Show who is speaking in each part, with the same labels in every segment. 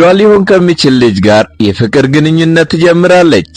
Speaker 1: ልጇ ሊሆን ከሚችል ልጅ ጋር የፍቅር ግንኙነት ትጀምራለች።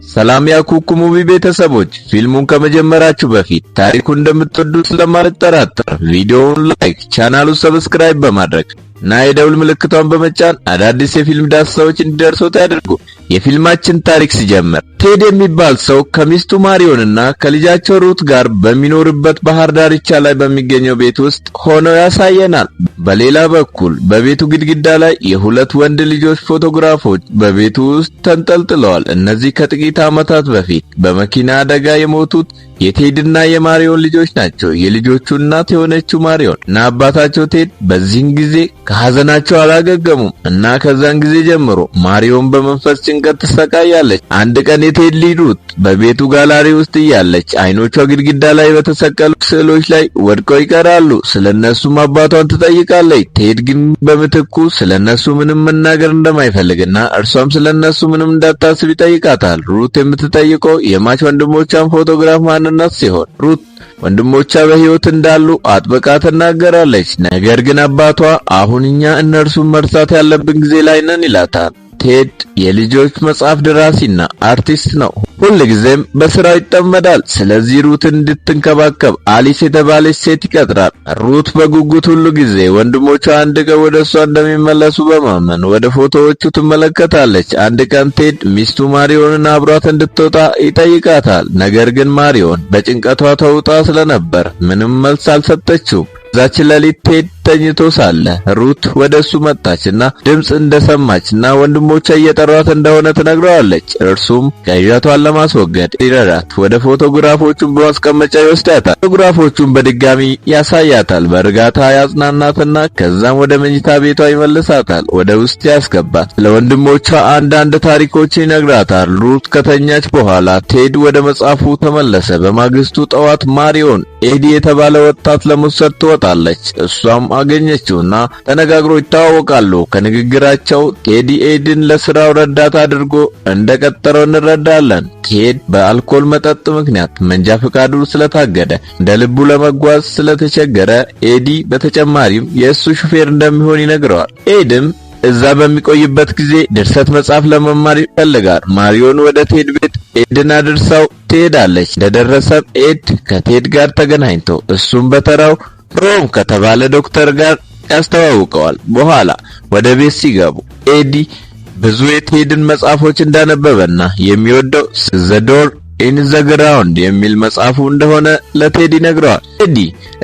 Speaker 1: ሰላም ያኩኩ ሙቪ ቤተሰቦች፣ ፊልሙን ከመጀመራችሁ በፊት ታሪኩን እንደምትወዱት ስለማልጠራጠር ቪዲዮውን ላይክ፣ ቻናሉን ሰብስክራይብ በማድረግ እና የደውል ምልክቷን በመጫን አዳዲስ የፊልም ዳሰሳዎች እንዲደርሶት ያድርጉ። የፊልማችን ታሪክ ሲጀምር ቴድ የሚባል ሰው ከሚስቱ ማሪዮንና ከልጃቸው ሩት ጋር በሚኖርበት ባህር ዳርቻ ላይ በሚገኘው ቤት ውስጥ ሆነው ያሳየናል። በሌላ በኩል በቤቱ ግድግዳ ላይ የሁለት ወንድ ልጆች ፎቶግራፎች በቤቱ ውስጥ ተንጠልጥለዋል። እነዚህ ከጥቂት ዓመታት በፊት በመኪና አደጋ የሞቱት የቴድና የማሪዮን ልጆች ናቸው። የልጆቹ እናት የሆነችው ማሪዮን እና አባታቸው ቴድ በዚህን ጊዜ ከሐዘናቸው አላገገሙም እና ከዛን ጊዜ ጀምሮ ማሪዮን በመንፈስ ጭንቀት ትሰቃያለች። አንድ ቀን የቴድ ልጅ ሩት በቤቱ ጋላሪ ውስጥ እያለች አይኖቿ ግድግዳ ላይ በተሰቀሉ ስዕሎች ላይ ወድቀው ይቀራሉ። ስለነሱም አባቷን ትጠይቃለች። ቴድ ግን በምትኩ ስለነሱ ምንም መናገር እንደማይፈልግና እርሷም ስለነሱ ምንም እንዳታስብ ይጠይቃታል። ሩት የምትጠይቀው የማች ወንድሞቿን ፎቶግራፍ ማንነት ሲሆን ሩት ወንድሞቿ በሕይወት እንዳሉ አጥብቃ ትናገራለች። ነገር ግን አባቷ አሁን እኛ እነርሱን መርሳት ያለብን ጊዜ ላይ ነን ይላታል። ቴድ የልጆች መጽሐፍ ደራሲና አርቲስት ነው። ሁልጊዜም በስራው ይጠመዳል። ስለዚህ ሩትን እንድትንከባከብ አሊስ የተባለች ሴት ይቀጥራል። ሩት በጉጉት ሁሉ ጊዜ ወንድሞቿ አንድ ቀን ወደ እሷ እንደሚመለሱ በማመን ወደ ፎቶዎቹ ትመለከታለች። አንድ ቀን ቴድ ሚስቱ ማሪዮንን አብሯት እንድትወጣ ይጠይቃታል። ነገር ግን ማሪዮን በጭንቀቷ ተውጣ ስለነበር ምንም መልስ አልሰጠችውም። ዛች ሌሊት ቴድ ተኝቶ ሳለ ሩት ወደሱ መጣችና ድምጽ እንደሰማችና ወንድሞቿ እየጠሯት እንደሆነ ትነግረዋለች። እርሱም ቅዠቷን ለማስወገድ ይረዳት ወደ ፎቶግራፎቹን በማስቀመጫ ይወስዳታል። ፎቶግራፎቹን በድጋሚ ያሳያታል። በእርጋታ ያጽናናትና ከዛም ወደ መኝታ ቤቷ ይመልሳታል። ወደ ውስጥ ያስገባት ለወንድሞቿ አንዳንድ ታሪኮችን ይነግራታል። ሩት ከተኛች በኋላ ቴድ ወደ መጽሐፉ ተመለሰ። በማግስቱ ጠዋት ማሪዮን ኤዲ የተባለ ወጣት ለመውሰድ ትወጣለች። እሷም አገኘችውና ተነጋግሮ ይተዋወቃሉ። ከንግግራቸው ቴዲ ኤድን ለስራው ረዳት አድርጎ እንደቀጠረው እንረዳለን። ቴድ በአልኮል መጠጥ ምክንያት መንጃ ፈቃዱ ስለታገደ እንደ ልቡ ለመጓዝ ስለተቸገረ ኤዲ በተጨማሪም የእሱ ሹፌር እንደሚሆን ይነግረዋል። ኤድም እዛ በሚቆይበት ጊዜ ድርሰት መጽሐፍ ለመማር ይፈልጋል። ማሪዮን ወደ ቴድ ቤት ኤድን አድርሳው ትሄዳለች። እንደደረሰም ኤድ ከቴድ ጋር ተገናኝቶ እሱም በተራው ሮም ከተባለ ዶክተር ጋር ያስተዋውቀዋል። በኋላ ወደ ቤት ሲገቡ ኤዲ ብዙ የቴድን መጽሐፎች እንዳነበበና የሚወደው ዘ ዶር ኢን ዘ ግራውንድ የሚል መጽሐፉ እንደሆነ ለቴድ ይነግረዋል። ኤዲ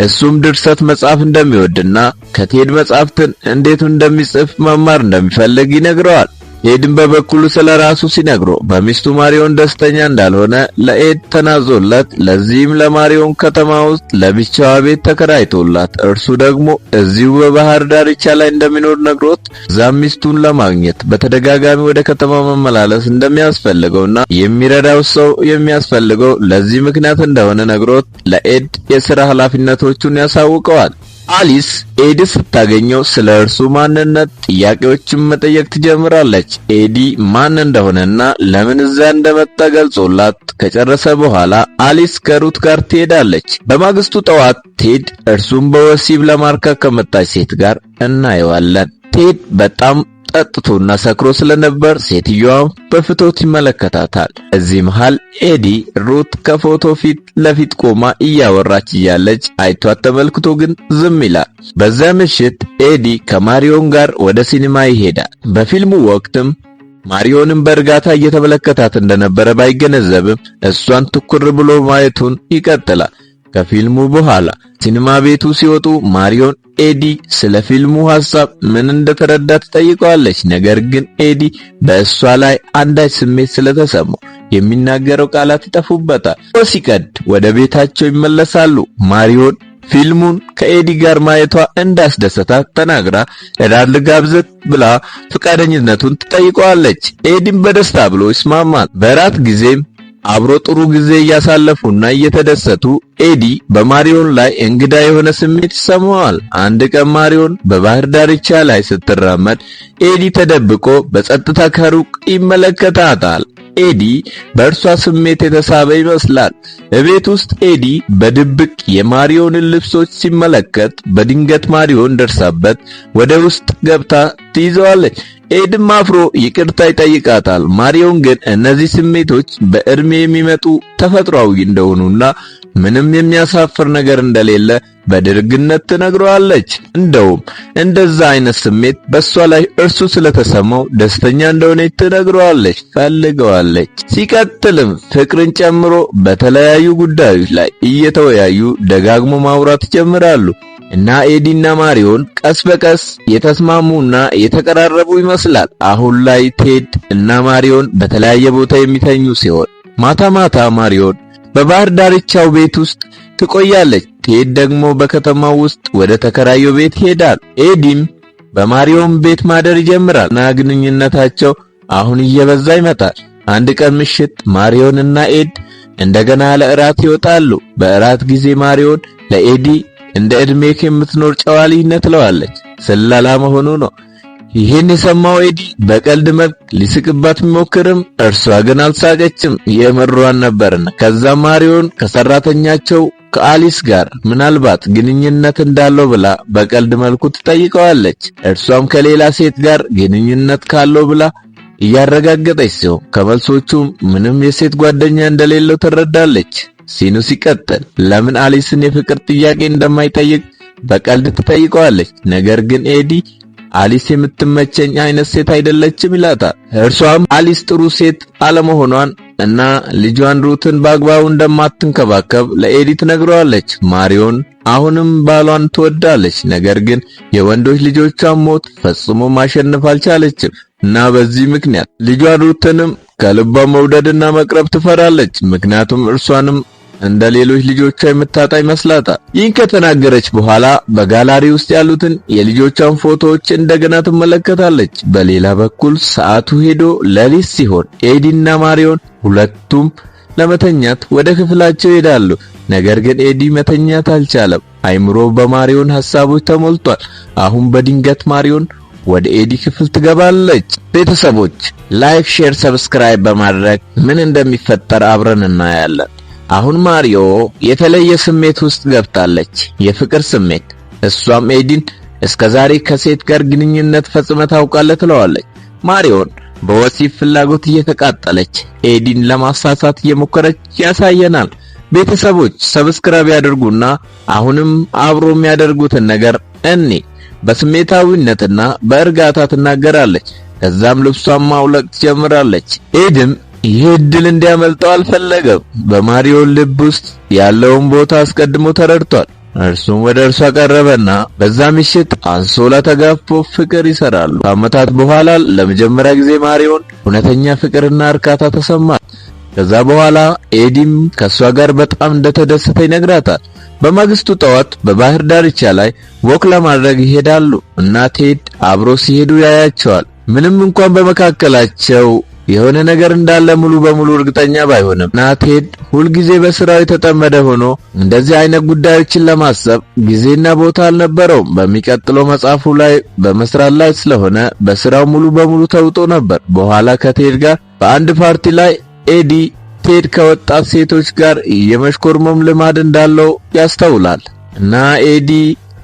Speaker 1: እሱም ድርሰት መጽሐፍ እንደሚወድና ከቴድ መጽሐፍትን እንዴት እንደሚጽፍ መማር እንደሚፈልግ ይነግረዋል። ኤድን በበኩሉ ስለራሱ ሲነግረው በሚስቱ ማሪዮን ደስተኛ እንዳልሆነ ለኤድ ተናዞለት፣ ለዚህም ለማሪዮን ከተማ ውስጥ ለብቻዋ ቤት ተከራይቶላት እርሱ ደግሞ እዚሁ በባህር ዳርቻ ላይ እንደሚኖር ነግሮት እዛም ሚስቱን ለማግኘት በተደጋጋሚ ወደ ከተማ መመላለስ እንደሚያስፈልገውና የሚረዳው ሰው የሚያስፈልገው ለዚህ ምክንያት እንደሆነ ነግሮት ለኤድ የሥራ ኃላፊነቶቹን ያሳውቀዋል። አሊስ ኤዲ ስታገኘው ስለ እርሱ ማንነት ጥያቄዎችን መጠየቅ ትጀምራለች። ኤዲ ማን እንደሆነና ለምን እዛ እንደመጣ ገልጾላት ከጨረሰ በኋላ አሊስ ከሩት ጋር ትሄዳለች። በማግስቱ ጠዋት ቴድ እርሱን በወሲብ ለማርካት ከመጣች ሴት ጋር እናየዋለን። ቴድ በጣም ጠጥቶና ሰክሮ ስለነበር ሴትዮዋን በፍቶት ይመለከታታል። እዚህ መሃል ኤዲ ሩት ከፎቶ ፊት ለፊት ቆማ እያወራች እያለች አይቷት ተመልክቶ ግን ዝም ይላል። በዛ ምሽት ኤዲ ከማሪዮን ጋር ወደ ሲኒማ ይሄዳል። በፊልሙ ወቅትም ማሪዮንን በእርጋታ እየተመለከታት እንደነበረ ባይገነዘብም እሷን ትኩር ብሎ ማየቱን ይቀጥላል። ከፊልሙ በኋላ ሲኒማ ቤቱ ሲወጡ ማሪዮን ኤዲ ስለ ፊልሙ ሐሳብ ምን እንደተረዳ ትጠይቀዋለች። ነገር ግን ኤዲ በእሷ ላይ አንዳች ስሜት ስለተሰማው የሚናገረው ቃላት ይጠፉበታል። ሲቀድ ወደ ቤታቸው ይመለሳሉ። ማሪዮን ፊልሙን ከኤዲ ጋር ማየቷ እንዳስደሰታት ተናግራ እራት ልጋብዝህ ብላ ፈቃደኝነቱን ትጠይቀዋለች። ኤዲም በደስታ ብሎ ይስማማል። በራት ጊዜም አብሮ ጥሩ ጊዜ እያሳለፉና እየተደሰቱ ኤዲ በማሪዮን ላይ እንግዳ የሆነ ስሜት ይሰማዋል። አንድ ቀን ማሪዮን በባህር ዳርቻ ላይ ስትራመድ ኤዲ ተደብቆ በጸጥታ ከሩቅ ይመለከታታል። ኤዲ በእርሷ ስሜት የተሳበ ይመስላል። በቤት ውስጥ ኤዲ በድብቅ የማሪዮንን ልብሶች ሲመለከት በድንገት ማሪዮን ደርሳበት ወደ ውስጥ ገብታ ትይዘዋለች። ኤድም አፍሮ ይቅርታ ይጠይቃታል። ማሪዮን ግን እነዚህ ስሜቶች በእድሜ የሚመጡ ተፈጥሯዊ እንደሆኑና ምንም የሚያሳፍር ነገር እንደሌለ በድርግነት ትነግረዋለች። እንደውም እንደዛ አይነት ስሜት በሷ ላይ እርሱ ስለተሰማው ደስተኛ እንደሆነ ትነግረዋለች፣ ፈልገዋለች። ሲቀጥልም ፍቅርን ጨምሮ በተለያዩ ጉዳዮች ላይ እየተወያዩ ደጋግሞ ማውራት ይጀምራሉ እና ኤዲና ማሪዮን ቀስ በቀስ የተስማሙና የተቀራረቡ ይመስላል። አሁን ላይ ቴድ እና ማሪዮን በተለያየ ቦታ የሚተኙ ሲሆን ማታ ማታ ማሪዮን በባህር ዳርቻው ቤት ውስጥ ትቆያለች። ቴድ ደግሞ በከተማው ውስጥ ወደ ተከራየው ቤት ይሄዳል። ኤዲም በማሪዮን ቤት ማደር ይጀምራል እና ግንኙነታቸው አሁን እየበዛ ይመጣል። አንድ ቀን ምሽት ማሪዮን እና ኤድ እንደገና ለእራት ይወጣሉ። በእራት ጊዜ ማሪዮን ለኤዲ እንደ እድሜክ የምትኖር ጨዋ ልጅ ነህ ትለዋለች። ስለላ መሆኑ ነው። ይህን የሰማው ኤዲ በቀልድ መልክ ሊስቅባት ቢሞክርም እርሷ ግን አልሳቀችም፣ የምሯን ነበርና። ከዛ ማሪዮን ከሰራተኛቸው ከአሊስ ጋር ምናልባት ግንኙነት እንዳለው ብላ በቀልድ መልኩ ትጠይቀዋለች። እርሷም ከሌላ ሴት ጋር ግንኙነት ካለው ብላ እያረጋገጠች ሲሆን ከመልሶቹም ምንም የሴት ጓደኛ እንደሌለው ትረዳለች። ሲኑ ሲቀጥል ለምን አሊስን የፍቅር ጥያቄ እንደማይጠይቅ በቀልድ ትጠይቀዋለች። ነገር ግን ኤዲ አሊስ የምትመቸኝ አይነት ሴት አይደለችም ይላታል። እርሷም አሊስ ጥሩ ሴት አለመሆኗን እና ልጇን ሩትን በአግባቡ እንደማትንከባከብ ለኤዲ ትነግረዋለች። ማሪዮን አሁንም ባሏን ትወዳለች፣ ነገር ግን የወንዶች ልጆቿን ሞት ፈጽሞ ማሸነፍ አልቻለችም እና በዚህ ምክንያት ልጇን ሩትንም ከልቧ መውደድና መቅረብ ትፈራለች። ምክንያቱም እርሷንም እንደ ሌሎች ልጆቿ የምታጣ ይመስላታል። ይህን ከተናገረች በኋላ በጋላሪ ውስጥ ያሉትን የልጆቿን ፎቶዎች እንደገና ትመለከታለች። በሌላ በኩል ሰዓቱ ሄዶ ሌሊት ሲሆን ኤዲና ማሪዮን ሁለቱም ለመተኛት ወደ ክፍላቸው ይሄዳሉ። ነገር ግን ኤዲ መተኛት አልቻለም። አይምሮ በማሪዮን ሐሳቦች ተሞልቷል። አሁን በድንገት ማሪዮን ወደ ኤዲ ክፍል ትገባለች። ቤተሰቦች ላይክ፣ ሼር፣ ሰብስክራይብ በማድረግ ምን እንደሚፈጠር አብረን እናያለን። አሁን ማሪዮ የተለየ ስሜት ውስጥ ገብታለች፣ የፍቅር ስሜት። እሷም ኤዲን እስከዛሬ ከሴት ጋር ግንኙነት ፈጽመ ታውቃለህ ትለዋለች። ማሪዮን በወሲብ ፍላጎት እየተቃጠለች ኤዲን ለማሳሳት እየሞከረች ያሳየናል። ቤተሰቦች ሰብስክራይብ ያድርጉና አሁንም አብሮ የሚያደርጉትን ነገር እኔ በስሜታዊነትና በእርጋታ ትናገራለች። ከዛም ልብሷን ማውለቅ ትጀምራለች። ኤድም ይህ እድል እንዲያመልጠው አልፈለገም። በማሪዮን ልብ ውስጥ ያለውን ቦታ አስቀድሞ ተረድቷል። እርሱም ወደ እርሷ ቀረበና በዛ ምሽት አንሶላ ተጋፎ ፍቅር ይሰራሉ። ከዓመታት በኋላ ለመጀመሪያ ጊዜ ማሪዮን እውነተኛ ፍቅርና እርካታ ተሰማት። ከዛ በኋላ ኤዲም ከሷ ጋር በጣም እንደተደሰተ ይነግራታል። በማግስቱ ጠዋት በባህር ዳርቻ ላይ ወክ ለማድረግ ይሄዳሉ እና ቴድ አብሮ ሲሄዱ ያያቸዋል። ምንም እንኳን በመካከላቸው የሆነ ነገር እንዳለ ሙሉ በሙሉ እርግጠኛ ባይሆንም እና ቴድ ሁልጊዜ በስራው የተጠመደ ሆኖ እንደዚህ አይነት ጉዳዮችን ለማሰብ ጊዜና ቦታ አልነበረውም። በሚቀጥለው መጽሐፉ ላይ በመስራት ላይ ስለሆነ በስራው ሙሉ በሙሉ ተውጦ ነበር። በኋላ ከቴድ ጋር በአንድ ፓርቲ ላይ ኤዲ ቴድ ከወጣት ሴቶች ጋር የመሽኮርመም ልማድ እንዳለው ያስተውላል እና ኤዲ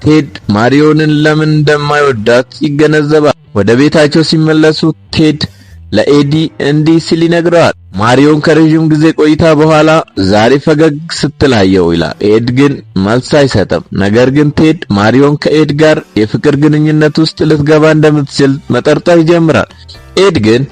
Speaker 1: ቴድ ማሪዮንን ለምን እንደማይወዳት ይገነዘባል። ወደ ቤታቸው ሲመለሱ ቴድ ለኤዲ እንዲህ ሲል ይነግረዋል። ማሪዮን ከረጅም ጊዜ ቆይታ በኋላ ዛሬ ፈገግ ስትላየው ይላል። ኤድ ግን መልስ አይሰጥም። ነገር ግን ቴድ ማሪዮን ከኤድ ጋር የፍቅር ግንኙነት ውስጥ ልትገባ እንደምትችል መጠርጠር ይጀምራል። ኤድ ግን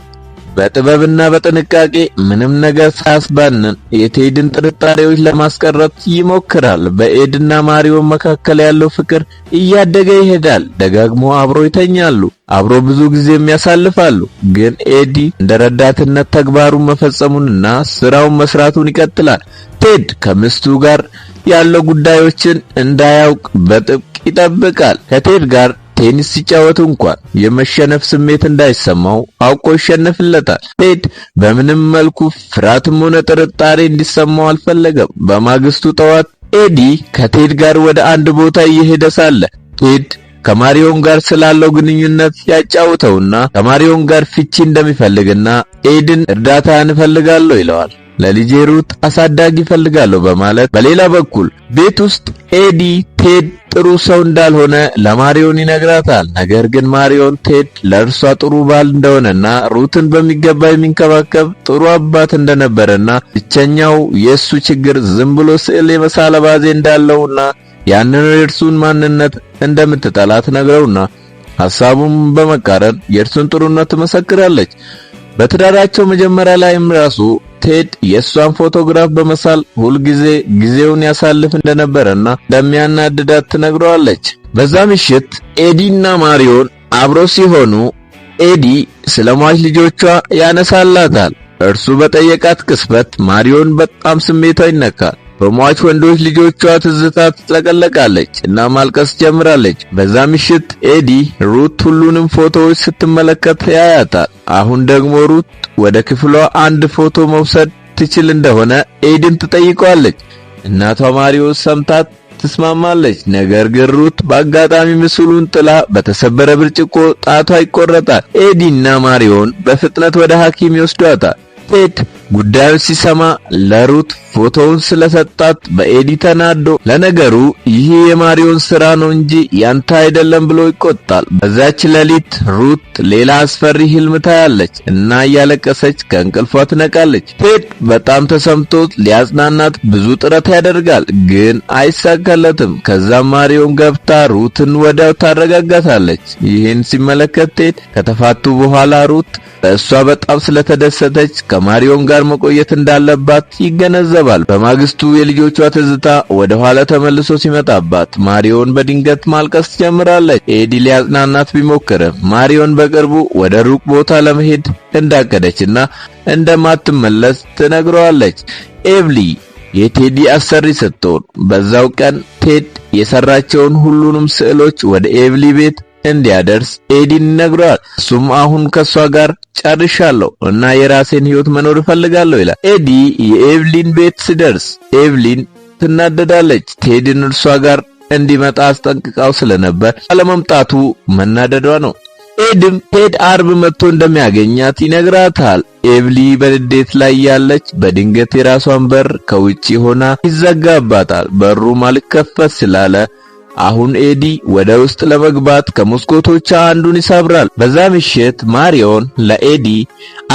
Speaker 1: በጥበብና በጥንቃቄ ምንም ነገር ሳያስባንን የቴድን ጥርጣሬዎች ለማስቀረት ይሞክራል። በኤድና ማሪዮን መካከል ያለው ፍቅር እያደገ ይሄዳል። ደጋግሞ አብሮ ይተኛሉ፣ አብሮ ብዙ ጊዜ ያሳልፋሉ። ግን ኤዲ እንደ ረዳትነት ተግባሩን መፈጸሙንና ስራውን መስራቱን ይቀጥላል። ቴድ ከሚስቱ ጋር ያለው ጉዳዮችን እንዳያውቅ በጥብቅ ይጠብቃል። ከቴድ ጋር ቴኒስ ሲጫወቱ እንኳን የመሸነፍ ስሜት እንዳይሰማው አውቆ ይሸነፍለታል። ቴድ በምንም መልኩ ፍርሃትም ሆነ ጥርጣሬ እንዲሰማው አልፈለገም። በማግስቱ ጠዋት ኤዲ ከቴድ ጋር ወደ አንድ ቦታ እየሄደ ሳለ ቴድ ከማሪዮን ጋር ስላለው ግንኙነት ያጫውተውና ከማሪዮን ጋር ፍቺ እንደሚፈልግና ኤድን እርዳታ እንፈልጋለሁ ይለዋል። ለልጄ ሩት አሳዳጊ ፈልጋለሁ በማለት በሌላ በኩል ቤት ውስጥ ኤዲ ቴድ ጥሩ ሰው እንዳልሆነ ለማሪዮን ይነግራታል። ነገር ግን ማሪዮን ቴድ ለእርሷ ጥሩ ባል እንደሆነና ሩትን በሚገባ የሚንከባከብ ጥሩ አባት እንደነበረና ብቸኛው የሱ ችግር ዝም ብሎ ስዕል የመሳል አባዜ እንዳለውና ያንን የእርሱን ማንነት እንደምትጠላት ነግረውና ሐሳቡን በመቃረን የእርሱን ጥሩነት ትመሰክራለች። በትዳራቸው መጀመሪያ ላይም ራሱ ቴድ የሷን ፎቶግራፍ በመሳል ሁልጊዜ ጊዜውን ያሳልፍ እንደነበረና እንደሚያናድዳት ትነግረዋለች። በዛ ምሽት ኤዲና ማሪዮን አብረው ሲሆኑ ኤዲ ስለሟች ልጆቿ ያነሳላታል። እርሱ በጠየቃት ቅስበት ማሪዮን በጣም ስሜቷ ይነካል። በሟች ወንዶች ልጆቿ ትዝታ ትጥለቀለቃለች እና ማልቀስ ጀምራለች። በዛ ምሽት ኤዲ ሩት ሁሉንም ፎቶዎች ስትመለከት ያያታል። አሁን ደግሞ ሩት ወደ ክፍሏ አንድ ፎቶ መውሰድ ትችል እንደሆነ ኤዲን ትጠይቀዋለች። እናቷ ማሪዮን ሰምታት ትስማማለች። ነገር ግን ሩት በአጋጣሚ ምስሉን ጥላ በተሰበረ ብርጭቆ ጣቷ ይቆረጣል። ኤዲና ማሪዮን በፍጥነት ወደ ሐኪም ይወስዷታል። ቴድ ጉዳዩን ሲሰማ ለሩት ፎቶውን ስለሰጣት በኤዲ ተናዶ ለነገሩ ይህ የማሪዮን ስራ ነው እንጂ ያንተ አይደለም ብሎ ይቆጣል። በዛች ሌሊት ሩት ሌላ አስፈሪ ህልም ታያለች እና እያለቀሰች ከእንቅልፏ ትነቃለች። ቴድ በጣም ተሰምቶት ሊያጽናናት ብዙ ጥረት ያደርጋል፣ ግን አይሳካለትም። ከዛም ማሪዮን ገብታ ሩትን ወዲያው ታረጋጋታለች። ይህን ሲመለከት ቴድ ከተፋቱ በኋላ ሩት በእሷ በጣም ስለተደሰተች ከማሪዮን ጋር መቆየት እንዳለባት ይገነዘባል። በማግስቱ የልጆቿ ትዝታ ወደ ኋላ ተመልሶ ሲመጣባት ማሪዮን በድንገት ማልቀስ ጀምራለች። ኤዲ ሊያጽናናት ቢሞክርም ማሪዮን በቅርቡ ወደ ሩቅ ቦታ ለመሄድ እንዳቀደችና እንደማትመለስ ትነግረዋለች። ኤቭሊ የቴዲ አሰሪ ስትሆን በዛው ቀን ቴድ የሰራቸውን ሁሉንም ስዕሎች ወደ ኤቭሊ ቤት እንዲያደርስ ኤዲን ይነግረዋል። እሱም አሁን ከሷ ጋር ጨርሻለሁ እና የራሴን ህይወት መኖር እፈልጋለሁ ይላል። ኤዲ የኤቭሊን ቤት ሲደርስ ኤቭሊን ትናደዳለች። ቴድን እርሷ ጋር እንዲመጣ አስጠንቅቃው ስለነበር አለመምጣቱ መናደዷ ነው። ኤድም ቴድ አርብ መጥቶ እንደሚያገኛት ይነግራታል። ኤቭሊ በንዴት ላይ ያለች በድንገት የራሷን በር ከውጪ ሆና ይዘጋባታል። በሩም አልከፈት ስላለ አሁን ኤዲ ወደ ውስጥ ለመግባት ከመስኮቶቿ አንዱን ይሰብራል። በዛ ምሽት ማሪዮን ለኤዲ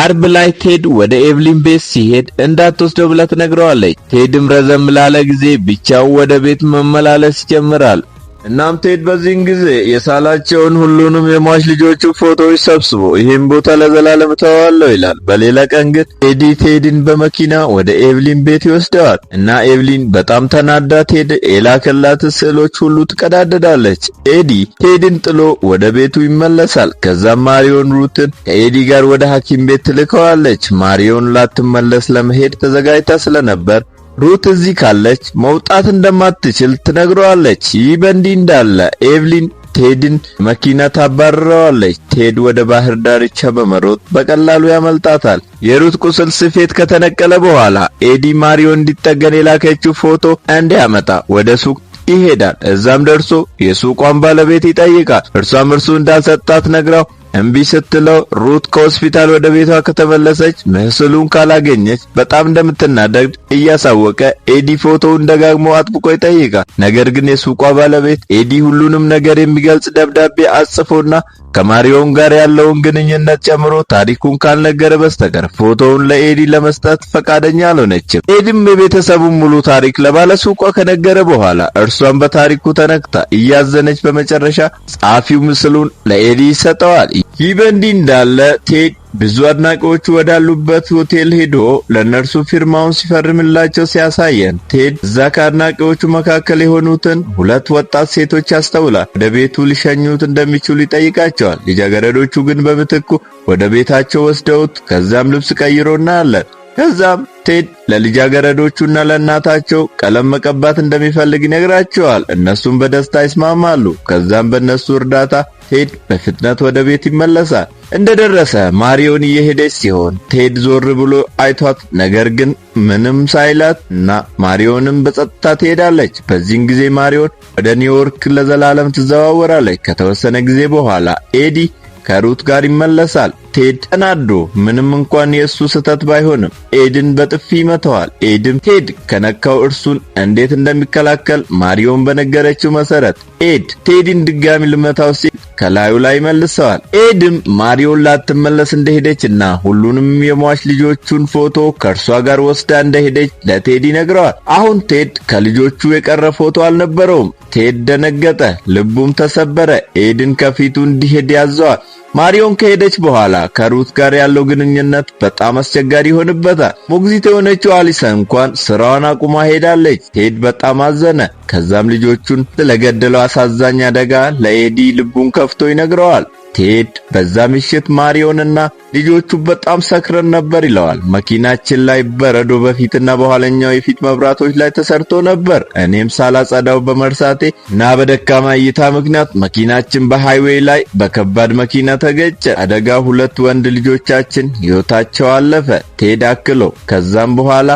Speaker 1: አርብ ላይ ቴድ ወደ ኤቭሊን ቤት ሲሄድ እንዳትወስደው ብላ ትነግረዋለች። ቴድም ረዘም ላለ ጊዜ ብቻው ወደ ቤት መመላለስ ይጀምራል። እናም ቴድ በዚህን ጊዜ የሳላቸውን ሁሉንም የሟች ልጆቹ ፎቶዎች ሰብስቦ ይህን ቦታ ለዘላለም ተዋለሁ ይላል። በሌላ ቀን ግን ኤዲ ቴድን በመኪና ወደ ኤቭሊን ቤት ይወስደዋል እና ኤቭሊን በጣም ተናዳ ቴድ የላከላት ስዕሎች ሁሉ ትቀዳደዳለች። ኤዲ ቴድን ጥሎ ወደ ቤቱ ይመለሳል። ከዛም ማሪዮን ሩትን ከኤዲ ጋር ወደ ሐኪም ቤት ትልከዋለች። ማሪዮን ላትመለስ ለመሄድ ተዘጋጅታ ስለነበር ሩት እዚህ ካለች መውጣት እንደማትችል ትነግረዋለች። ይህ በእንዲህ እንዳለ ኤቭሊን ቴድን መኪና ታባርረዋለች። ቴድ ወደ ባህር ዳርቻ በመሮጥ በቀላሉ ያመልጣታል። የሩት ቁስል ስፌት ከተነቀለ በኋላ ኤዲ ማሪዮን እንዲጠገን የላከችው ፎቶ እንዲያመጣ ወደ ሱቅ ይሄዳል። እዛም ደርሶ የሱቋን ባለቤት ይጠይቃል። እርሷም እርሱ እንዳልሰጣት ነግራው እምቢ ስትለው ሩት ከሆስፒታል ወደ ቤቷ ከተመለሰች ምስሉን ካላገኘች በጣም እንደምትናደድ እያሳወቀ ኤዲ ፎቶውን ደጋግሞ አጥብቆ ይጠይቃል። ነገር ግን የሱቋ ባለቤት ኤዲ ሁሉንም ነገር የሚገልጽ ደብዳቤ አጽፎና ከማሪዮን ጋር ያለውን ግንኙነት ጨምሮ ታሪኩን ካልነገረ በስተቀር ፎቶውን ለኤዲ ለመስጠት ፈቃደኛ አልሆነችም። ኤዲም የቤተሰቡን ሙሉ ታሪክ ለባለሱቋ ከነገረ በኋላ እርሷን በታሪኩ ተነክታ እያዘነች በመጨረሻ ጸሐፊው ምስሉን ለኤዲ ይሰጠዋል። ይህ በእንዲህ እንዳለ ቴድ ብዙ አድናቂዎቹ ወዳሉበት ሆቴል ሄዶ ለነርሱ ፊርማውን ሲፈርምላቸው ሲያሳየን ቴድ እዛ ከአድናቂዎቹ መካከል የሆኑትን ሁለት ወጣት ሴቶች ያስተውላል። ወደ ቤቱ ሊሸኙት እንደሚችሉ ይጠይቃቸዋል። ልጃገረዶቹ ግን በምትኩ ወደ ቤታቸው ወስደውት ከዛም ልብስ ቀይሮ እናያለን። ከዛም ቴድ ለልጃገረዶቹና ለእናታቸው ቀለም መቀባት እንደሚፈልግ ይነግራቸዋል። እነሱም በደስታ ይስማማሉ። ከዛም በእነሱ እርዳታ ቴድ በፍጥነት ወደ ቤት ይመለሳል። እንደደረሰ ማሪዮን እየሄደች ሲሆን ቴድ ዞር ብሎ አይቷት ነገር ግን ምንም ሳይላት እና ማሪዮንም በጸጥታ ትሄዳለች። በዚህን ጊዜ ማሪዮን ወደ ኒውዮርክ ለዘላለም ትዘዋወራለች። ከተወሰነ ጊዜ በኋላ ኤዲ ከሩት ጋር ይመለሳል። ቴድ ተናዶ ምንም እንኳን የእሱ ስህተት ባይሆንም ኤድን በጥፊ ይመታዋል። ኤድም ቴድ ከነካው እርሱን እንዴት እንደሚከላከል ማሪዮን በነገረችው መሰረት ኤድ ቴዲን ድጋሚ ልመታው ሲል ከላዩ ላይ መልሰዋል። ኤድም ማሪዮን ላትመለስ እንደሄደችና ሁሉንም የሟች ልጆቹን ፎቶ ከእርሷ ጋር ወስዳ እንደሄደች ለቴድ ይነግረዋል። አሁን ቴድ ከልጆቹ የቀረ ፎቶ አልነበረውም። ቴድ ደነገጠ፣ ልቡም ተሰበረ። ኤድን ከፊቱ እንዲሄድ ያዘዋል። ማሪዮን ከሄደች በኋላ ከሩት ጋር ያለው ግንኙነት በጣም አስቸጋሪ ይሆንበታል። ሞግዚት የሆነችው አሊሳ እንኳን ስራዋን አቁማ ሄዳለች። ቴድ በጣም አዘነ። ከዛም ልጆቹን ስለገደለው አሳዛኝ አደጋ ለኤዲ ልቡን ከፍቶ ይነግረዋል። ቴድ በዛ ምሽት ማሪዮንና ልጆቹ በጣም ሰክረን ነበር ይለዋል። መኪናችን ላይ በረዶ በፊትና በኋለኛው የፊት መብራቶች ላይ ተሰርቶ ነበር። እኔም ሳላጸዳው በመርሳቴ እና በደካማ እይታ ምክንያት መኪናችን በሃይዌይ ላይ በከባድ መኪና ተገጨ። አደጋ 2 ወንድ ልጆቻችን ሕይወታቸው አለፈ። ቴድ አክሎ ከዛም በኋላ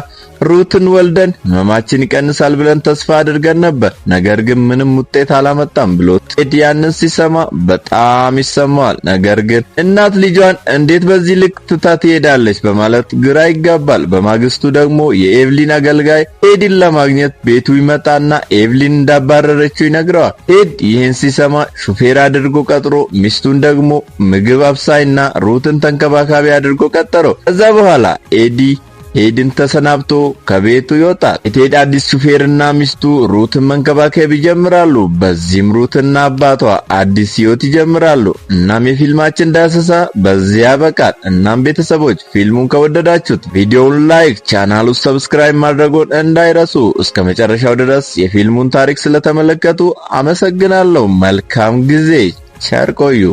Speaker 1: ሩትን ወልደን ህመማችን ይቀንሳል ብለን ተስፋ አድርገን ነበር፣ ነገር ግን ምንም ውጤት አላመጣም ብሎ ቴድ ያንን ሲሰማ በጣም ይሰማዋል። ነገር ግን እናት ልጇን እንዴት በዚህ ልክ ትታ ትሄዳለች በማለት ግራ ይጋባል። በማግስቱ ደግሞ የኤቭሊን አገልጋይ ቴድን ለማግኘት ቤቱ ይመጣና ኤቭሊን እንዳባረረችው ይነግረዋል። ቴድ ይህን ሲሰማ ሹፌር አድርጎ ቀጥሮ ሚስቱን ደግሞ ምግብ አብሳይና ሩትን ተንከባካቢ አድርጎ ቀጠረው። ከዛ በኋላ ኤድን ተሰናብቶ ከቤቱ ይወጣል። የቴድ አዲስ ሹፌርና ሚስቱ ሩትን መንከባከብ ይጀምራሉ። በዚህም ሩትና አባቷ አዲስ ህይወት ይጀምራሉ። እናም የፊልማችን ዳሰሳ በዚህ ያበቃል። እናም ቤተሰቦች ፊልሙን ከወደዳችሁት ቪዲዮውን ላይክ፣ ቻናሉን ሰብስክራይብ ማድረጎን እንዳይረሱ። እስከ መጨረሻው ድረስ የፊልሙን ታሪክ ስለተመለከቱ አመሰግናለሁ። መልካም ጊዜ። ቸር ቆዩ።